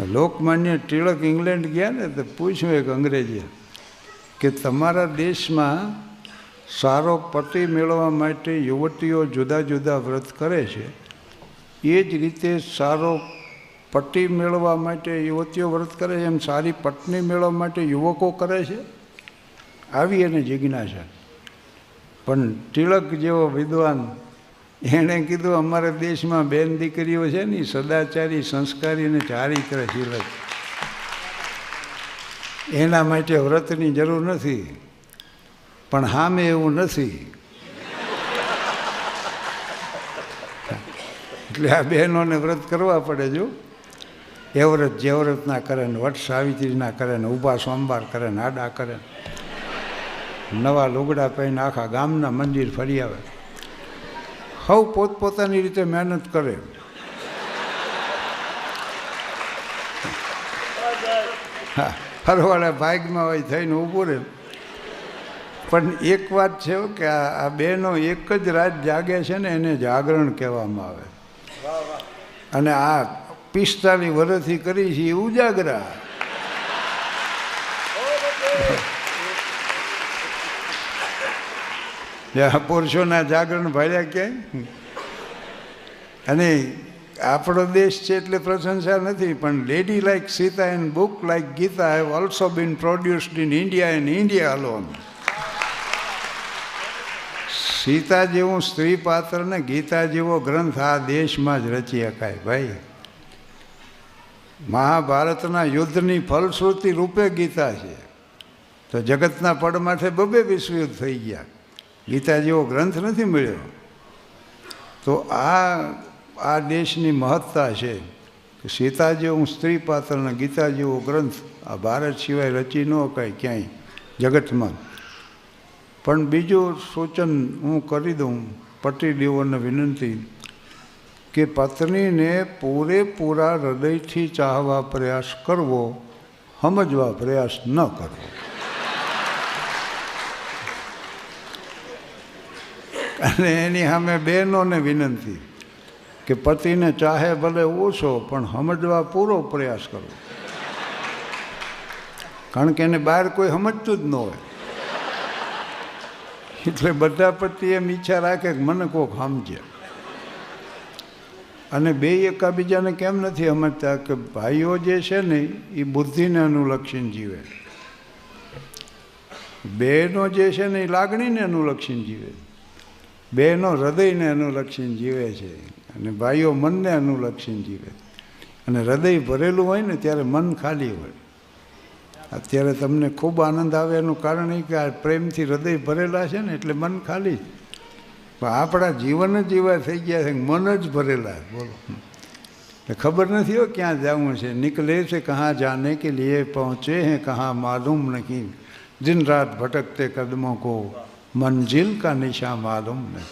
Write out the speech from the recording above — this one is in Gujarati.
લોકમાન્ય ટિળક ઇંગ્લેન્ડ ગયા ને તો પૂછ્યું એક અંગ્રેજીએ કે તમારા દેશમાં સારો પતિ મેળવવા માટે યુવતીઓ જુદા જુદા વ્રત કરે છે, એ જ રીતે સારો પતિ મેળવવા માટે યુવતીઓ વ્રત કરે છે, એમ સારી પત્ની મેળવવા માટે યુવકો કરે છે? આવી એને જિજ્ઞાસા. પણ ટિળક જેવો વિદ્વાન એણે કીધું અમારા દેશમાં બેન દીકરીઓ છે ને સદાચારી, સંસ્કારી અને ચારિત્રશીલ છે, એના માટે વ્રતની જરૂર નથી. પણ હામે એવું નથી. એટલે આ બહેનોને વ્રત કરવા પડે. જો એ વ્રત જે વ્રત ના કરે ને વટ સાવિત્રી ના કરે ને ઊભા સોમવાર કરે ને આડા કરે, નવા લુગડા પહેરીને આખા ગામના મંદિર ફરી આવે, સૌ પોતપોતાની રીતે મહેનત કરે. હા, ફરવાળા ભાગમાં હોય થઈને ઊભું રહે. પણ એક વાત છે કે આ બહેનો એક જ રાત જાગે છે ને એને જાગરણ કહેવામાં આવે. અને આ 45 વર્ષથી કરી છે એ ઉજાગરા. પુરુષોના જાગરણ ભાડ્યા ક્યાંય. અને આપણો દેશ છે એટલે પ્રશંસા નથી, પણ lady like Sita and book like Gita have also been produced in India and India alone. Sita જેવું સ્ત્રી પાત્ર ને ગીતા જેવો ગ્રંથ આ દેશમાં જ રચી શકાય ભાઈ. મહાભારતના યુદ્ધની ફલશ્રુતિ રૂપે ગીતા છે, તો જગતના પડ માથે 2 વિશ્વયુદ્ધ થઈ ગયા, ગીતા જેવો ગ્રંથ નથી મળ્યો. તો આ દેશની મહત્તા છે કે સીતા જેવું સ્ત્રી પાત્ર અને ગીતા જેવો ગ્રંથ આ ભારત સિવાય રચી ન શકાય ક્યાંય જગતમાં. પણ બીજું સૂચન હું કરી દઉં પતિદેવોને વિનંતી કે પત્નીને પૂરેપૂરા હૃદયથી ચાહવા પ્રયાસ કરવો, સમજવા પ્રયાસ ન કરવો. અને એની સામે બહેનોને વિનંતી કે પતિને ચાહે ભલે ઓછો પણ સમજવા પૂરો પ્રયાસ કરવો. કારણ કે એને બહાર કોઈ સમજતું જ ન હોય, એટલે બધા પતિ એમ ઈચ્છા રાખે કે મને કોક સમજે. અને બે એકાબીજાને કેમ નથી સમજતા કે ભાઈઓ જે છે ને એ બુદ્ધિને અનુલક્ષીને જીવે, બહેનો જે છે ને એ લાગણીને અનુલક્ષીને જીવે. બહેનો હૃદયને અનુલક્ષીને જીવે છે અને ભાઈઓ મનને અનુલક્ષીને જીવે. અને હૃદય ભરેલું હોય ને ત્યારે મન ખાલી હોય. અત્યારે તમને ખૂબ આનંદ આવે એનું કારણ એ કે આ પ્રેમથી હૃદય ભરેલા છે ને એટલે મન ખાલી. પણ આપણા જીવન જ એવા થઈ ગયા છે મન જ ભરેલા. બોલો, ખબર નથી હો ક્યાં જવું છે. નિકલે છે કहाँ जाने के लिए पहुँचे हैं कहाँ मालूम नहीं, दिन रात भटकते कदमों को मंजिल का निशा मालूम नहीं.